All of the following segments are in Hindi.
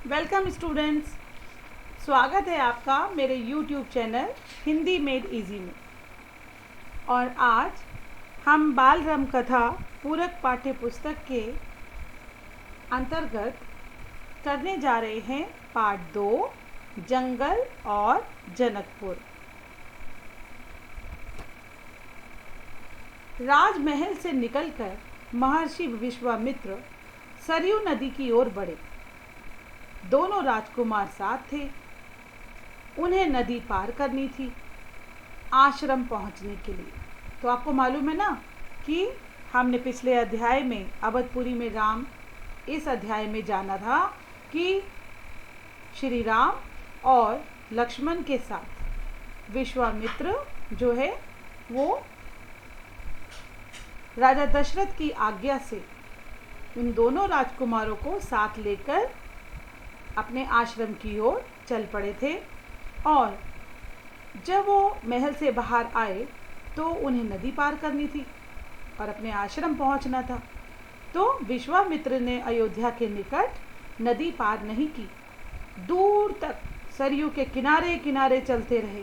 Welcome students. स्वागत है आपका मेरे YouTube channel Hindi made easy में। और आज हम बाल रम कथा पूरक पाठ्य पुस्तक के अंतर्गत करने जा रहे हैं पार्ट 2, जंगल और जनकपुर। राजमहल से निकलकर महर्षि विश्वामित्र सरयू नदी की ओर बढ़े। दोनों राजकुमार साथ थे। उन्हें नदी पार करनी थी आश्रम पहुंचने के लिए। तो आपको मालूम है ना कि हमने पिछले अध्याय में अवधपुरी में राम, इस अध्याय में जाना था कि श्री राम और लक्ष्मण के साथ विश्वामित्र जो है वो राजा दशरथ की आज्ञा से इन दोनों राजकुमारों को साथ लेकर अपने आश्रम की ओर चल पड़े थे। और जब वो महल से बाहर आए तो उन्हें नदी पार करनी थी और अपने आश्रम पहुंचना था। तो विश्वामित्र ने अयोध्या के निकट नदी पार नहीं की, दूर तक सरयू के किनारे किनारे चलते रहे,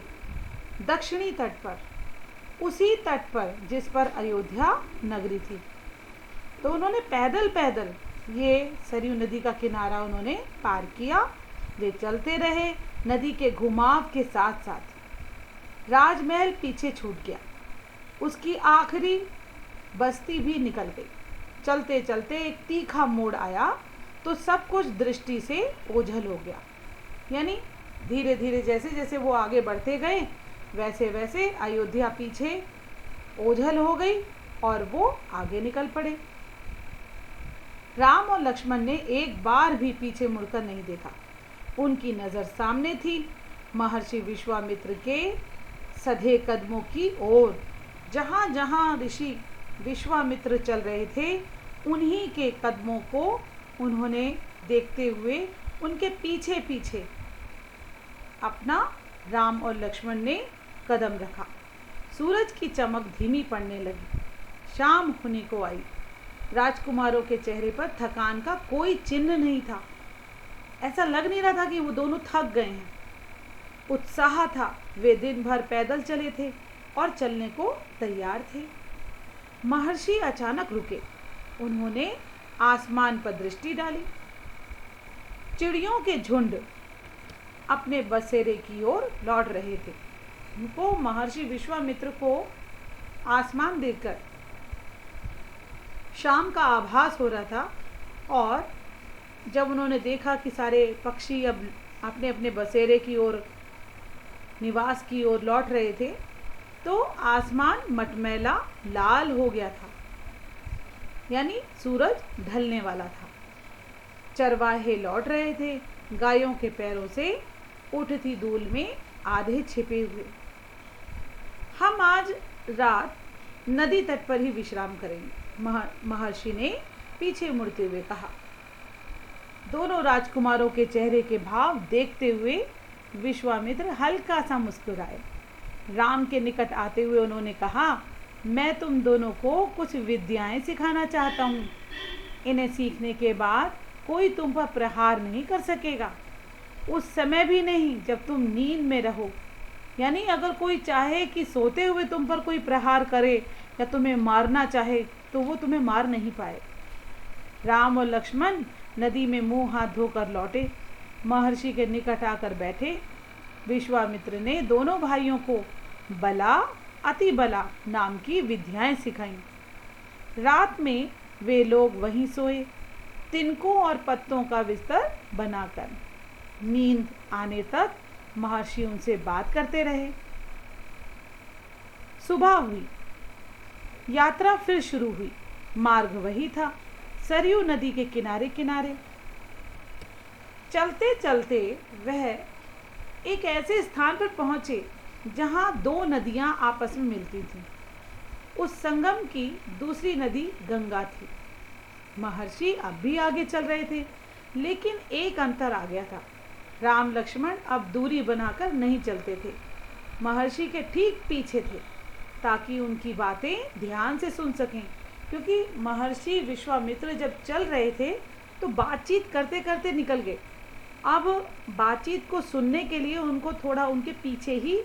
दक्षिणी तट पर, उसी तट पर जिस पर अयोध्या नगरी थी। तो उन्होंने पैदल पैदल ये सरयू नदी का किनारा उन्होंने पार किया। वे चलते रहे नदी के घुमाव के साथ साथ। राजमहल पीछे छूट गया, उसकी आखिरी बस्ती भी निकल गई। चलते चलते एक तीखा मोड़ आया तो सब कुछ दृष्टि से ओझल हो गया। यानी धीरे धीरे जैसे जैसे वो आगे बढ़ते गए वैसे वैसे अयोध्या पीछे ओझल हो गई और वो आगे निकल पड़े। राम और लक्ष्मण ने एक बार भी पीछे मुड़कर नहीं देखा। उनकी नज़र सामने थी, महर्षि विश्वामित्र के सधे कदमों की ओर। जहाँ जहाँ ऋषि विश्वामित्र चल रहे थे उन्हीं के कदमों को उन्होंने देखते हुए उनके पीछे पीछे अपना राम और लक्ष्मण ने कदम रखा। सूरज की चमक धीमी पड़ने लगी, शाम होने को आई। राजकुमारों के चेहरे पर थकान का कोई चिन्ह नहीं था। ऐसा लग नहीं रहा था कि वो दोनों थक गए हैं। उत्साह था, वे दिन भर पैदल चले थे और चलने को तैयार थे। महर्षि अचानक रुके। उन्होंने आसमान पर दृष्टि डाली। चिड़ियों के झुंड अपने बसेरे की ओर लौट रहे थे। उनको महर्षि विश्वामित्र को आसमान देखकर शाम का आभास हो रहा था। और जब उन्होंने देखा कि सारे पक्षी अब अपने अपने बसेरे की ओर, निवास की ओर लौट रहे थे, तो आसमान मटमैला लाल हो गया था, यानी सूरज ढलने वाला था। चरवाहे लौट रहे थे, गायों के पैरों से उठती धूल में आधे छिपे हुए। हम आज रात नदी तट पर ही विश्राम करेंगे, महर्षि ने पीछे मुड़ते हुए कहा। दोनों राजकुमारों के चेहरे के भाव देखते हुए विश्वामित्र हल्का सा मुस्कुराए। राम के निकट आते हुए उन्होंने कहा, मैं तुम दोनों को कुछ विद्याएं सिखाना चाहता हूँ। इन्हें सीखने के बाद कोई तुम पर प्रहार नहीं कर सकेगा, उस समय भी नहीं जब तुम नींद में रहो। यानी अगर कोई चाहे कि सोते हुए तुम पर कोई प्रहार करे या तुम्हें मारना चाहे तो वो तुम्हें मार नहीं पाए। राम और लक्ष्मण नदी में मुंह हाथ धोकर लौटे, महर्षि के निकट आकर बैठे। विश्वामित्र ने दोनों भाइयों को बला अति बला नाम की विद्याएं सिखाईं। रात में वे लोग वहीं सोए, तिनकों और पत्तों का बिस्तर बनाकर। नींद आने तक महर्षि उनसे बात करते रहे। सुबह हुई, यात्रा फिर शुरू हुई। मार्ग वही था, सरयू नदी के किनारे किनारे। चलते चलते वह एक ऐसे स्थान पर पहुंचे जहां दो नदियां आपस में मिलती थीं। उस संगम की दूसरी नदी गंगा थी। महर्षि अब भी आगे चल रहे थे, लेकिन एक अंतर आ गया था। राम लक्ष्मण अब दूरी बनाकर नहीं चलते थे, महर्षि के ठीक पीछे थे, ताकि उनकी बातें ध्यान से सुन सकें। क्योंकि महर्षि विश्वामित्र जब चल रहे थे तो बातचीत करते करते निकल गए। अब बातचीत को सुनने के लिए उनको थोड़ा उनके पीछे ही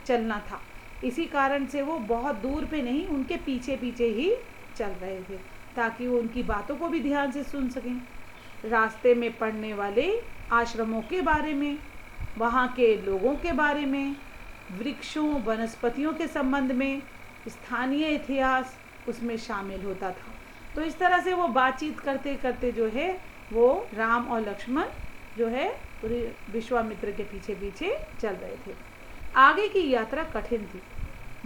चलना था। इसी कारण से वो बहुत दूर पे नहीं, उनके पीछे पीछे ही चल रहे थे ताकि वो उनकी बातों को भी ध्यान से सुन सकें। रास्ते में पड़ने वाले आश्रमों के बारे में, वहाँ के लोगों के बारे में, वृक्षों वनस्पतियों के संबंध में, स्थानीय इतिहास उसमें शामिल होता था। तो इस तरह से वो बातचीत करते करते जो है वो राम और लक्ष्मण जो है विश्वामित्र के पीछे पीछे चल रहे थे। आगे की यात्रा कठिन थी,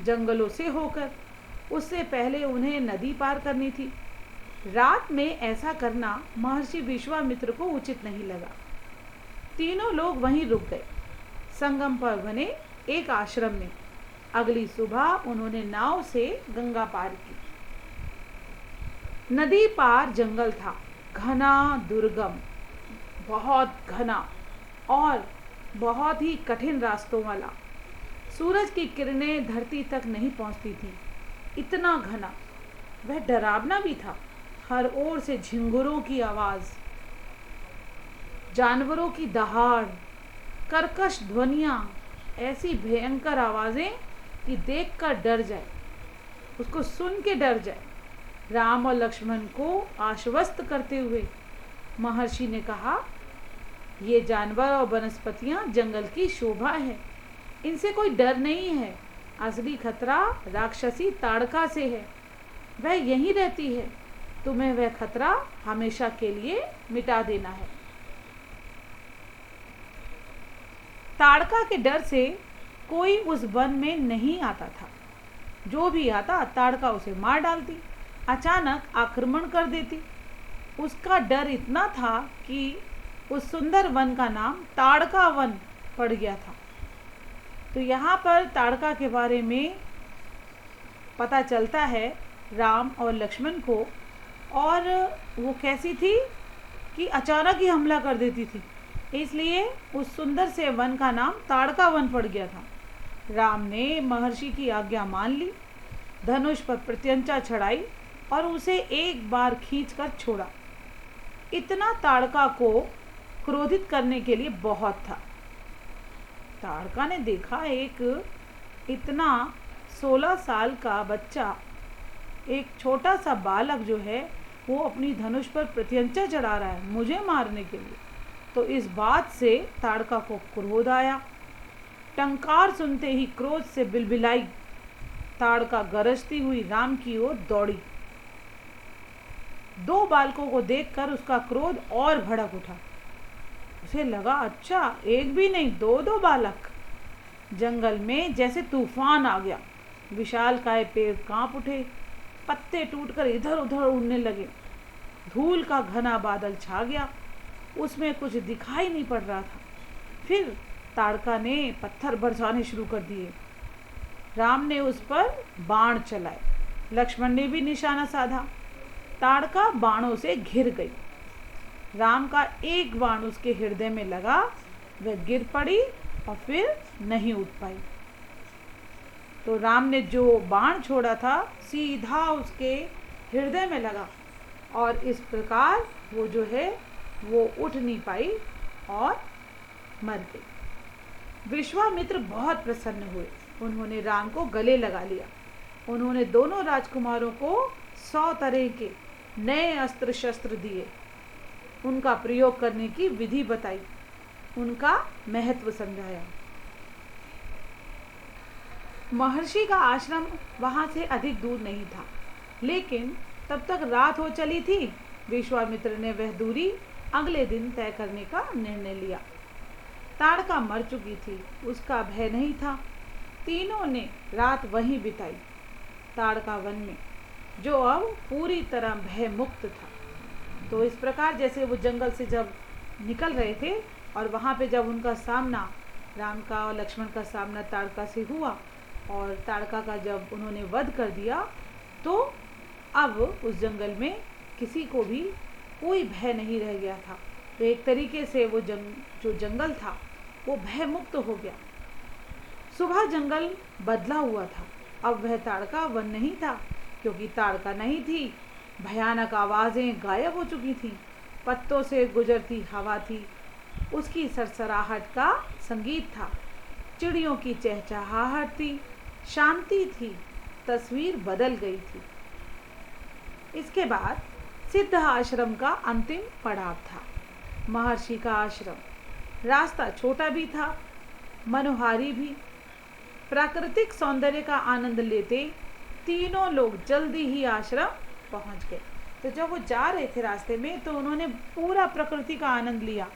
जंगलों से होकर। उससे पहले उन्हें नदी पार करनी थी। रात में ऐसा करना महर्षि विश्वामित्र को उचित नहीं लगा। तीनों लोग वहीं रुक गए, संगम पर बने एक आश्रम में। अगली सुबह उन्होंने नाव से गंगा पार की। नदी पार जंगल था, घना, दुर्गम, बहुत घना और बहुत ही कठिन रास्तों वाला। सूरज की किरणें धरती तक नहीं पहुंचती थी, इतना घना। वह डरावना भी था। हर ओर से झिंगुरों की आवाज, जानवरों की दहाड़, कर्कश ध्वनियां, ऐसी भयंकर आवाजें कि देखकर डर जाए, उसको सुन के डर जाए। राम और लक्ष्मण को आश्वस्त करते हुए महर्षि ने कहा, ये जानवर और वनस्पतियां जंगल की शोभा है, इनसे कोई डर नहीं है। असली खतरा राक्षसी ताड़का से है, वह यहीं रहती है। तुम्हें वह खतरा हमेशा के लिए मिटा देना है। ताड़का के डर से कोई उस वन में नहीं आता था। जो भी आता ताड़का उसे मार डालती, अचानक आक्रमण कर देती। उसका डर इतना था कि उस सुंदर वन का नाम ताड़का वन पड़ गया था। तो यहाँ पर ताड़का के बारे में पता चलता है राम और लक्ष्मण को, और वो कैसी थी कि अचानक ही हमला कर देती थी, इसलिए उस सुंदर से वन का नाम ताड़का वन पड़ गया था। राम ने महर्षि की आज्ञा मान ली, धनुष पर प्रत्यंचा चढ़ाई और उसे एक बार खींचकर छोड़ा। इतना ताड़का को क्रोधित करने के लिए बहुत था। ताड़का ने देखा एक इतना 16 साल का बच्चा, एक छोटा सा बालक जो है वो अपनी धनुष पर प्रत्यंचा चढ़ा रहा है मुझे मारने के लिए। तो इस बात से ताड़का को क्रोध आया। टंकार सुनते ही क्रोध से बिलबिलाई ताड़का गरजती हुई राम की ओर दौड़ी। दो बालकों को देखकर उसका क्रोध और भड़क उठा। उसे लगा, अच्छा एक भी नहीं, दो दो बालक। जंगल में जैसे तूफान आ गया। विशालकाय पेड़ कांप उठे, पत्ते टूटकर इधर उधर उड़ने लगे। धूल का घना बादल छा गया, उसमें कुछ दिखाई नहीं पड़ रहा था। फिर ताड़का ने पत्थर बरसाने शुरू कर दिए। राम ने उस पर बाण चलाए, लक्ष्मण ने भी निशाना साधा। ताड़का बाणों से घिर गई। राम का एक बाण उसके हृदय में लगा, वह गिर पड़ी और फिर नहीं उठ पाई। तो राम ने जो बाण छोड़ा था सीधा उसके हृदय में लगा और इस प्रकार वो जो है वो उठ नहीं पाई और मर गई। विश्वामित्र बहुत प्रसन्न हुए। उन्होंने राम को गले लगा लिया। उन्होंने दोनों राजकुमारों को 100 तरह के नए अस्त्र शस्त्र दिए, उनका प्रयोग करने की विधि बताई, उनका महत्व समझाया। महर्षि का आश्रम वहां से अधिक दूर नहीं था, लेकिन तब तक रात हो चली थी। विश्वामित्र ने वह दूरी अगले दिन तय करने का निर्णय लिया। ताड़का मर चुकी थी, उसका भय नहीं था। तीनों ने रात वहीं बिताई, ताड़का वन में, जो अब पूरी तरह भय मुक्त था। तो इस प्रकार जैसे वो जंगल से जब निकल रहे थे और वहाँ पे जब उनका सामना, राम का और लक्ष्मण का सामना ताड़का से हुआ और ताड़का का जब उन्होंने वध कर दिया, तो अब उस जंगल में किसी को भी कोई भय नहीं रह गया था। तो एक तरीके से वो जो जंगल था वो भय मुक्त हो गया। सुबह जंगल बदला हुआ था। अब वह ताड़का वन नहीं था, क्योंकि ताड़का नहीं थी। भयानक आवाज़ें गायब हो चुकी थीं। पत्तों से गुजरती हवा थी, उसकी सरसराहट का संगीत था, चिड़ियों की चहचहाहट थी, शांति थी, तस्वीर बदल गई थी। इसके बाद सिद्ध आश्रम का अंतिम पड़ाव था, महर्षि का आश्रम। रास्ता छोटा भी था, मनोहारी भी। प्राकृतिक सौंदर्य का आनंद लेते तीनों लोग जल्दी ही आश्रम पहुंच गए। तो जब वो जा रहे थे रास्ते में तो उन्होंने पूरा प्रकृति का आनंद लिया,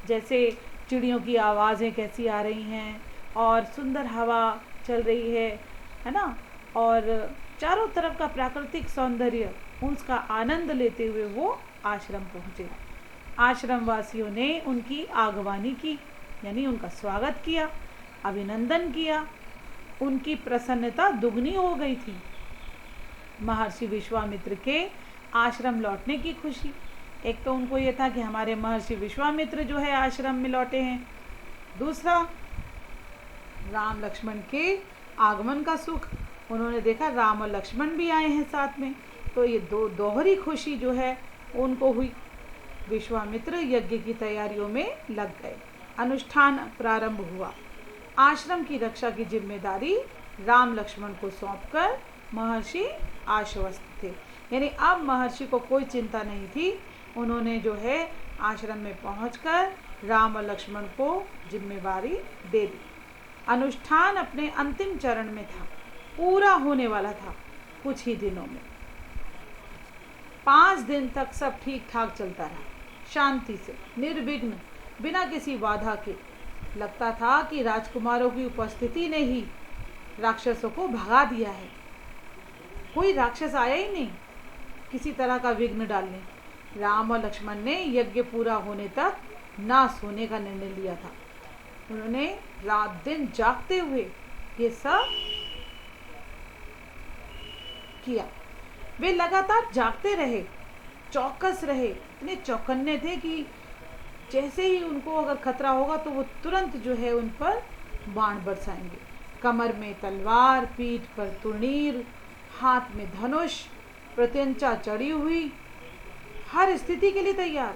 जैसे चिड़ियों की आवाज़ें कैसी आ रही हैं और सुंदर हवा चल रही है ना, और चारों तरफ का प्राकृतिक सौंदर्य, उसका आनंद लेते हुए वो आश्रम पहुँचे। आश्रम वासियों ने उनकी आगवानी की, यानी उनका स्वागत किया, अभिनंदन किया। उनकी प्रसन्नता दुगनी हो गई थी। महर्षि विश्वामित्र के आश्रम लौटने की खुशी, एक तो उनको ये था कि हमारे महर्षि विश्वामित्र जो है आश्रम में लौटे हैं, दूसरा राम लक्ष्मण के आगमन का सुख, उन्होंने देखा राम और लक्ष्मण भी आए हैं साथ में, तो ये दोहरी खुशी जो है उनको हुई। विश्वामित्र यज्ञ की तैयारियों में लग गए। अनुष्ठान प्रारंभ हुआ। आश्रम की रक्षा की जिम्मेदारी राम लक्ष्मण को सौंपकर महर्षि आश्वस्त थे, यानी अब महर्षि को कोई चिंता नहीं थी। उन्होंने जो है आश्रम में पहुंचकर राम और लक्ष्मण को जिम्मेदारी दे दी। अनुष्ठान अपने अंतिम चरण में था, पूरा होने वाला था कुछ ही दिनों में। 5 दिन तक सब ठीक ठाक चलता रहा, शांति से, निर्विघ्न, बिना किसी बाधा के। लगता था कि राजकुमारों की उपस्थिति ने ही राक्षसों को भगा दिया है। कोई राक्षस आया ही नहीं किसी तरह का विघ्न डालने। राम और लक्ष्मण ने यज्ञ पूरा होने तक ना सोने का निर्णय लिया था। उन्होंने रात दिन जागते हुए ये सब किया। वे लगातार जागते रहे, चौकस रहे, इतने चौकन्ने थे कि जैसे ही उनको अगर खतरा होगा तो वो तुरंत जो है उन पर बाण बरसाएंगे। कमर में तलवार, पीठ पर तुणीर, हाथ में धनुष, प्रत्यंचा चढ़ी हुई, हर स्थिति के लिए तैयार।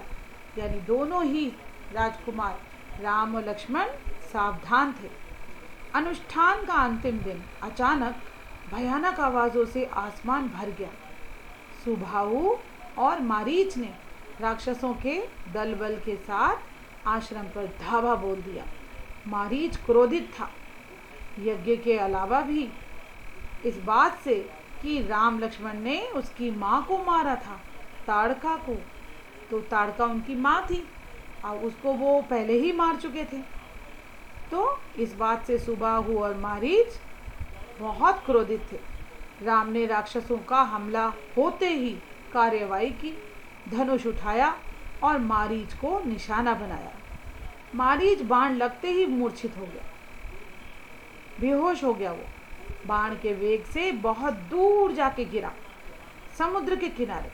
यानी दोनों ही राजकुमार राम और लक्ष्मण सावधान थे। अनुष्ठान का अंतिम दिन अचानक भयानक आवाजों से आसमान भर गया। सुबाहु और मारीच ने राक्षसों के दल बल के साथ आश्रम पर धावा बोल दिया। मारीच क्रोधित था, यज्ञ के अलावा भी इस बात से कि राम लक्ष्मण ने उसकी माँ को मारा था, ताड़का को। तो ताड़का उनकी माँ थी और उसको वो पहले ही मार चुके थे। तो इस बात से सुबाहु और मारीच बहुत क्रोधित थे। राम ने राक्षसों का हमला होते ही कार्यवाही की, धनुष उठाया और मारीच को निशाना बनाया। मारीच बाण लगते ही मूर्छित हो गया, बेहोश हो गया। वो बाण के वेग से बहुत दूर जाके गिरा, समुद्र के किनारे,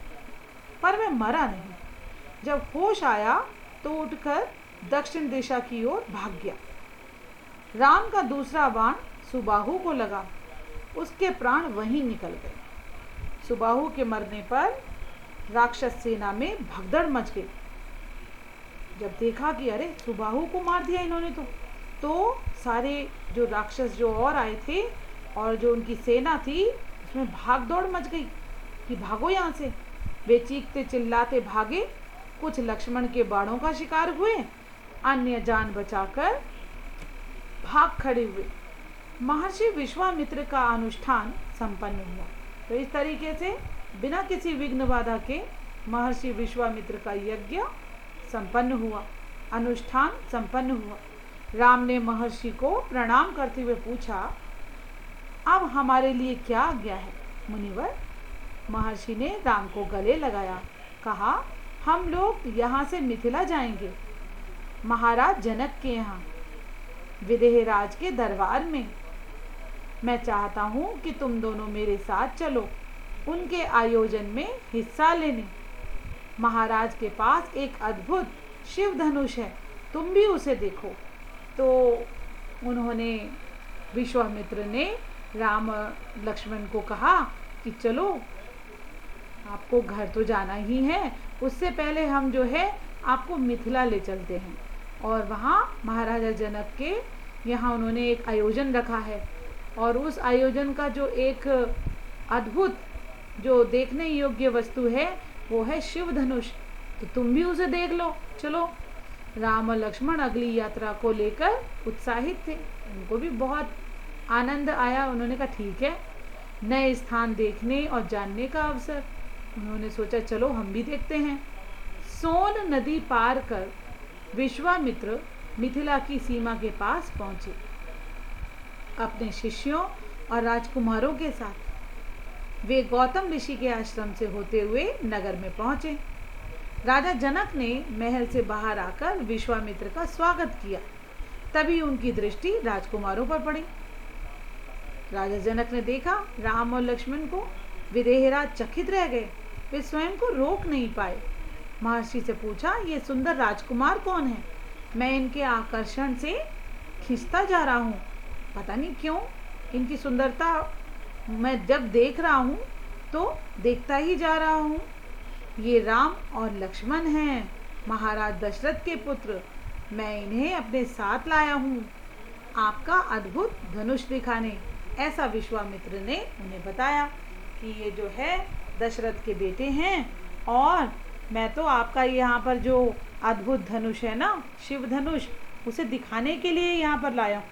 पर वह मरा नहीं। जब होश आया तो उठकर दक्षिण दिशा की ओर भाग गया। राम का दूसरा बाण सुबाहु को लगा, उसके प्राण वहीं निकल गए। सुबाहु के मरने पर राक्षस सेना में भगदड़ मच गई। जब देखा कि अरे सुबाहु को मार दिया इन्होंने, तो सारे जो राक्षस जो और आए थे और जो उनकी सेना थी उसमें भाग दौड़ मच गई कि भागो यहाँ से। वे चीखते चिल्लाते भागे। कुछ लक्ष्मण के बाणों का शिकार हुए, अन्य जान बचाकर भाग खड़े हुए। महर्षि विश्वामित्र का अनुष्ठान संपन्न हुआ। तो इस तरीके से बिना किसी विघ्न बाधा के महर्षि विश्वामित्र का यज्ञ संपन्न हुआ, अनुष्ठान संपन्न हुआ। राम ने महर्षि को प्रणाम करते हुए पूछा, अब हमारे लिए क्या आज्ञा है मुनिवर? महर्षि ने राम को गले लगाया, कहा, हम लोग यहाँ से मिथिला जाएंगे, महाराज जनक के यहाँ, विदेहराज के दरबार में। मैं चाहता हूँ कि तुम दोनों मेरे साथ चलो, उनके आयोजन में हिस्सा लेने। महाराज के पास एक अद्भुत शिव धनुष है, तुम भी उसे देखो। तो उन्होंने, विश्वामित्र ने राम लक्ष्मण को कहा कि चलो, आपको घर तो जाना ही है, उससे पहले हम जो है आपको मिथिला ले चलते हैं। और वहाँ महाराजा जनक के यहाँ उन्होंने एक आयोजन रखा है, और उस आयोजन का जो एक अद्भुत जो देखने योग्य वस्तु है वो है शिव धनुष। तो तुम भी उसे देख लो, चलो। राम और लक्ष्मण अगली यात्रा को लेकर उत्साहित थे, उनको भी बहुत आनंद आया। उन्होंने कहा ठीक है, नए स्थान देखने और जानने का अवसर। उन्होंने सोचा चलो हम भी देखते हैं। सोन नदी पार कर विश्वामित्र मिथिला की सीमा के पास पहुंचे। अपने शिष्यों और राजकुमारों के साथ वे गौतम ऋषि के आश्रम से होते हुए नगर में पहुंचे। राजा जनक ने महल से बाहर आकर विश्वामित्र का स्वागत किया। तभी उनकी दृष्टि राजकुमारों पर पड़ी। राजा जनक ने देखा राम और लक्ष्मण को। विदेहराज चकित रह गए, वे स्वयं को रोक नहीं पाए। महर्षि से पूछा, ये सुंदर राजकुमार कौन है? मैं इनके आकर्षण से खिंचता जा रहा हूँ, पता नहीं क्यों। इनकी सुंदरता मैं जब देख रहा हूँ तो देखता ही जा रहा हूँ। ये राम और लक्ष्मण हैं, महाराज दशरथ के पुत्र। मैं इन्हें अपने साथ लाया हूँ आपका अद्भुत धनुष दिखाने। ऐसा विश्वामित्र ने उन्हें बताया कि ये जो है दशरथ के बेटे हैं, और मैं तो आपका यहाँ पर जो अद्भुत धनुष है ना, शिव धनुष, उसे दिखाने के लिए यहाँ पर लाया।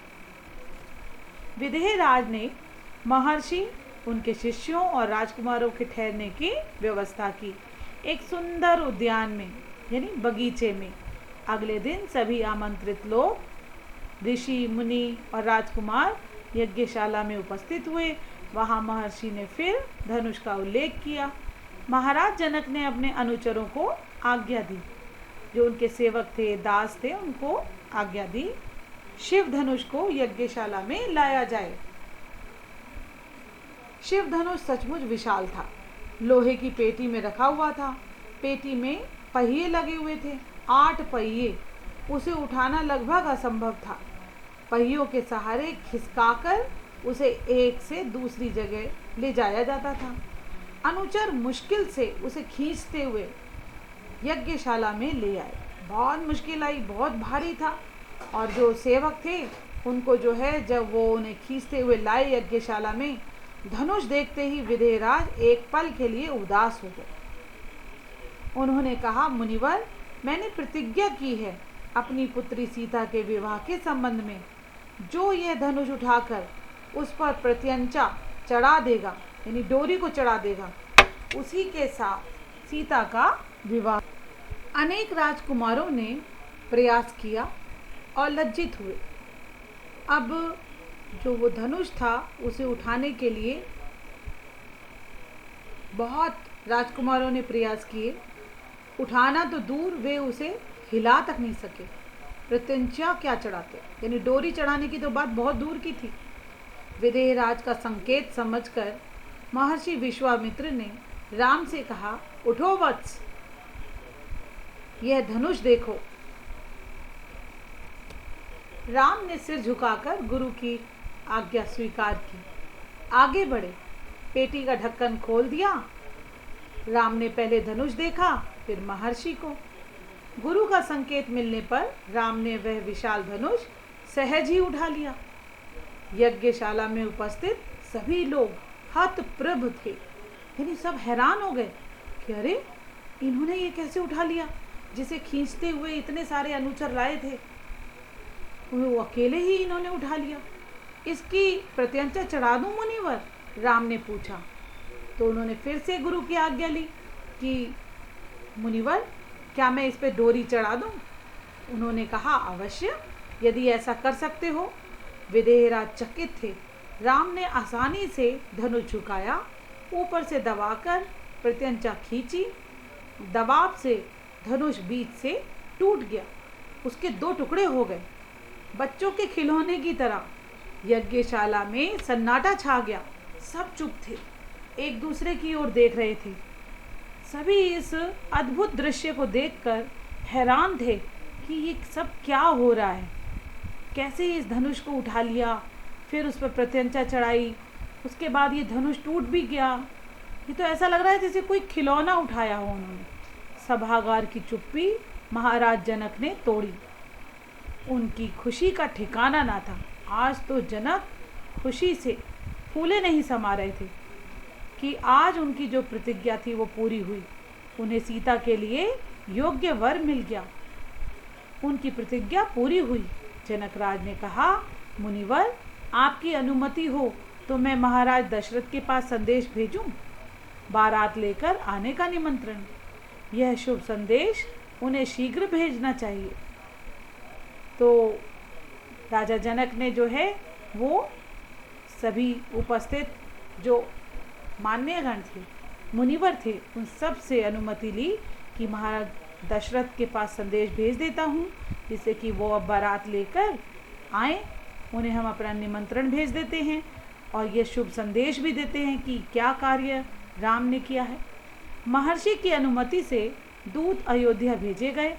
विदेहराज ने महर्षि, उनके शिष्यों और राजकुमारों के ठहरने की व्यवस्था की एक सुंदर उद्यान में, यानी बगीचे में। अगले दिन सभी आमंत्रित लोग, ऋषि, मुनि और राजकुमार यज्ञशाला में उपस्थित हुए। वहाँ महर्षि ने फिर धनुष का उल्लेख किया। महाराज जनक ने अपने अनुचरों को आज्ञा दी, जो उनके सेवक थे, दास थे, उनको आज्ञा दी शिव धनुष को यज्ञशाला में लाया जाए। शिव धनुष सचमुच विशाल था, लोहे की पेटी में रखा हुआ था। पेटी में पहिए लगे हुए थे, 8 पहिए। उसे उठाना लगभग असंभव था। पहियों के सहारे खिसकाकर उसे एक से दूसरी जगह ले जाया जाता था। अनुचर मुश्किल से उसे खींचते हुए यज्ञशाला में ले आए। बहुत मुश्किल आई, बहुत भारी था। और जो सेवक थे उनको जो है, जब वो उन्हें खींचते हुए लाए यज्ञशाला में, धनुष देखते ही विदेहराज एक पल के लिए उदास हो गए। उन्होंने कहा, मुनिवर, मैंने प्रतिज्ञा की है अपनी पुत्री सीता के विवाह के संबंध में। जो यह धनुष उठाकर उस पर प्रत्यंचा चढ़ा देगा, यानी डोरी को चढ़ा देगा, उसी के साथ सीता का विवाह। अनेक राजकुमारों ने प्रयास किया और लज्जित हुए। अब जो वो धनुष था उसे उठाने के लिए बहुत राजकुमारों ने प्रयास किए। उठाना तो दूर, वे उसे हिला तक नहीं सके। प्रत्यंचा क्या चढ़ाते, यानी डोरी चढ़ाने की तो बात बहुत दूर की थी। विदेहराज का संकेत समझकर महर्षि विश्वामित्र ने राम से कहा, उठो वत्स, यह धनुष देखो। राम ने सिर झुकाकर गुरु की आज्ञा स्वीकार की। आगे बढ़े, पेटी का ढक्कन खोल दिया। राम ने पहले धनुष देखा, फिर महर्षि को। गुरु का संकेत मिलने पर राम ने वह विशाल धनुष सहज ही उठा लिया। यज्ञशाला में उपस्थित सभी लोग हतप्रभ थे, यानी सब हैरान हो गए कि अरे, इन्होंने ये कैसे उठा लिया, जिसे खींचते हुए इतने सारे अनुचर लाए थे, वो अकेले ही इन्होंने उठा लिया। इसकी प्रत्यंचा चढ़ा दूं मुनिवर? राम ने पूछा। तो उन्होंने फिर से गुरु की आज्ञा ली कि मुनिवर, क्या मैं इस पे डोरी चढ़ा दूं? उन्होंने कहा, अवश्य, यदि ऐसा कर सकते हो। विदेहराज चकित थे। राम ने आसानी से धनुष झुकाया, ऊपर से दबाकर प्रत्यंचा खींची। दबाव से धनुष बीच से टूट गया, उसके 2 टुकड़े हो गए। बच्चों के खिलौने की तरह यज्ञशाला में सन्नाटा छा गया। सब चुप थे, एक दूसरे की ओर देख रहे थे। सभी इस अद्भुत दृश्य को देखकर हैरान थे कि ये सब क्या हो रहा है। कैसे इस धनुष को उठा लिया, फिर उस पर प्रत्यंचा चढ़ाई, उसके बाद ये धनुष टूट भी गया। ये तो ऐसा लग रहा है जैसे कोई खिलौना उठाया हो उन्होंने। सभागार की चुप्पी महाराज जनक ने तोड़ी। उनकी खुशी का ठिकाना ना था। आज तो जनक खुशी से फूले नहीं समा रहे थे कि आज उनकी जो प्रतिज्ञा थी वो पूरी हुई, उन्हें सीता के लिए योग्य वर मिल गया, उनकी प्रतिज्ञा पूरी हुई। जनकराज ने कहा, मुनिवर, आपकी अनुमति हो तो मैं महाराज दशरथ के पास संदेश भेजूं, बारात लेकर आने का निमंत्रण। यह शुभ संदेश उन्हें शीघ्र भेजना चाहिए। तो राजा जनक ने जो है वो सभी उपस्थित जो मान्यगण थे, मुनिवर थे, उन सब से अनुमति ली कि महाराज दशरथ के पास संदेश भेज देता हूँ, जिससे कि वो अब बारात लेकर आए। उन्हें हम अपना निमंत्रण भेज देते हैं और ये शुभ संदेश भी देते हैं कि क्या कार्य राम ने किया है। महर्षि की अनुमति से दूत अयोध्या भेजे गए,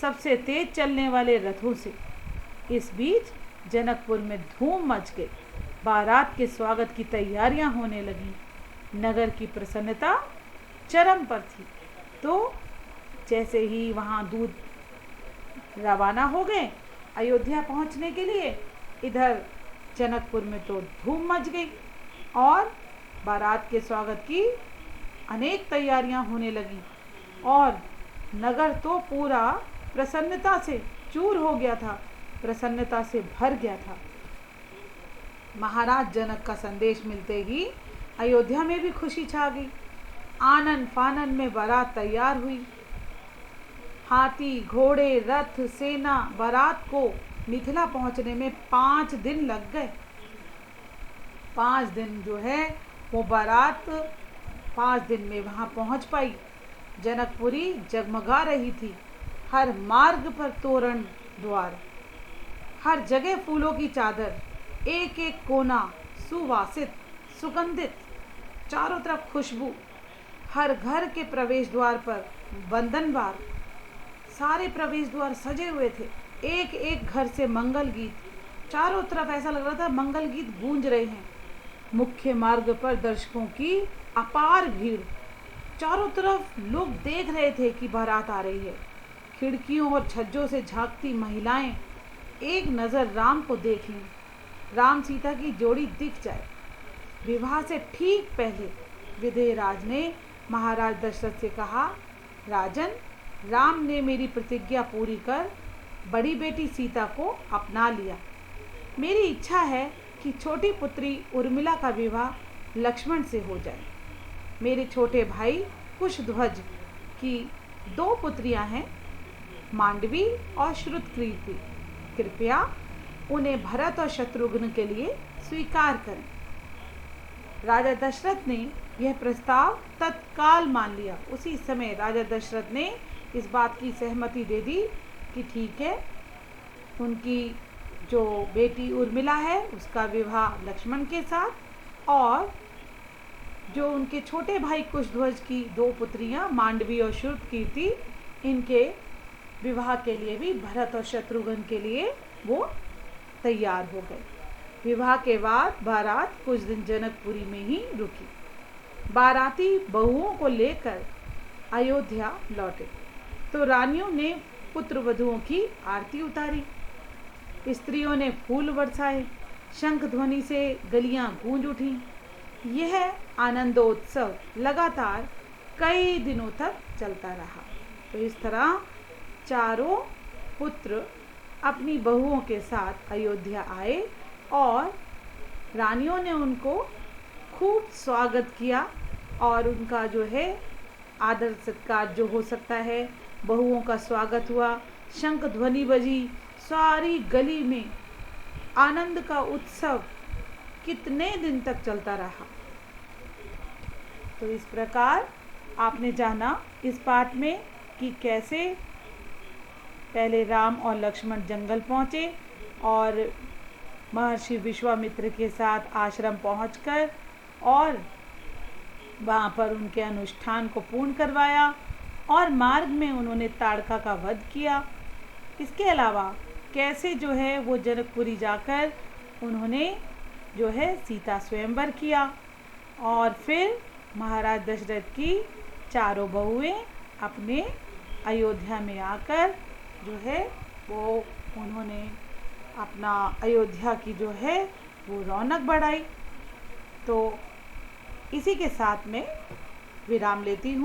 सबसे तेज चलने वाले रथों से। इस बीच जनकपुर में धूम मच गई। बारात के स्वागत की तैयारियां होने लगीं। नगर की प्रसन्नता चरम पर थी। तो जैसे ही वहाँ दूत रवाना हो गए अयोध्या पहुँचने के लिए, इधर जनकपुर में तो धूम मच गई और बारात के स्वागत की अनेक तैयारियां होने लगीं और नगर तो पूरा प्रसन्नता से चूर हो गया था, प्रसन्नता से भर गया था। महाराज जनक का संदेश मिलते ही अयोध्या में भी खुशी छा गई। आनन फानन में बारात तैयार हुई। हाथी, घोड़े, रथ, सेना बारात को मिथिला पहुंचने में 5 दिन लग गए। 5 दिन जो है वो बारात 5 दिन में वहां पहुंच पाई। जनकपुरी जगमगा रही थी। हर मार्ग पर तोरण द्वार, हर जगह फूलों की चादर, एक एक कोना सुवासित, सुगंधित, चारों तरफ खुशबू। हर घर के प्रवेश द्वार पर बंधन बार, सारे प्रवेश द्वार सजे हुए थे। एक एक घर से मंगल गीत, चारों तरफ ऐसा लग रहा था मंगल गीत गूंज रहे हैं। मुख्य मार्ग पर दर्शकों की अपार भीड़, चारों तरफ लोग देख रहे थे कि बारात आ रही है। खिड़कियों और छज्जों से झांकती महिलाएं एक नज़र राम को देख लें, राम सीता की जोड़ी दिख जाए। विवाह से ठीक पहले विदेहराज ने महाराज दशरथ से कहा, राजन, राम ने मेरी प्रतिज्ञा पूरी कर बड़ी बेटी सीता को अपना लिया। मेरी इच्छा है कि छोटी पुत्री उर्मिला का विवाह लक्ष्मण से हो जाए। मेरे छोटे भाई कुशध्वज की 2 पुत्रियां हैं, मांडवी और श्रुतकीर्ति। कृपया उन्हें भरत और शत्रुघ्न के लिए स्वीकार करें। राजा दशरथ ने यह प्रस्ताव तत्काल मान लिया। उसी समय राजा दशरथ ने इस बात की सहमति दे दी कि ठीक है, उनकी जो बेटी उर्मिला है उसका विवाह लक्ष्मण के साथ, और जो उनके छोटे भाई कुशध्वज की 2 पुत्रियां मांडवी और श्रुतकीर्ति, इनके विवाह के लिए भी भरत और शत्रुघ्न के लिए वो तैयार हो गए। विवाह के बाद बारात कुछ दिन जनकपुरी में ही रुकी। बाराती बहुओं को लेकर अयोध्या लौटे तो रानियों ने पुत्र वधुओं की आरती उतारी। स्त्रियों ने फूल बरसाए, शंख ध्वनि से गलियां गूंज उठी। यह आनंदोत्सव लगातार कई दिनों तक चलता रहा। तो इस तरह चारों पुत्र अपनी बहुओं के साथ अयोध्या आए और रानियों ने उनको खूब स्वागत किया और उनका जो है आदर सत्कार जो हो सकता है, बहुओं का स्वागत हुआ, शंख ध्वनि बजी, सारी गली में आनंद का उत्सव कितने दिन तक चलता रहा। तो इस प्रकार आपने जाना इस पाठ में कि कैसे पहले राम और लक्ष्मण जंगल पहुँचे और महर्षि विश्वामित्र के साथ आश्रम पहुंचकर और वहाँ पर उनके अनुष्ठान को पूर्ण करवाया और मार्ग में उन्होंने ताड़का का वध किया। इसके अलावा कैसे जो है वो जनकपुरी जाकर उन्होंने जो है सीता स्वयंवर किया और फिर महाराज दशरथ की चारों बहुएं अपने अयोध्या में आकर जो है वो उन्होंने अपना अयोध्या की जो है वो रौनक बढ़ाई। तो इसी के साथ में विराम लेती हूँ।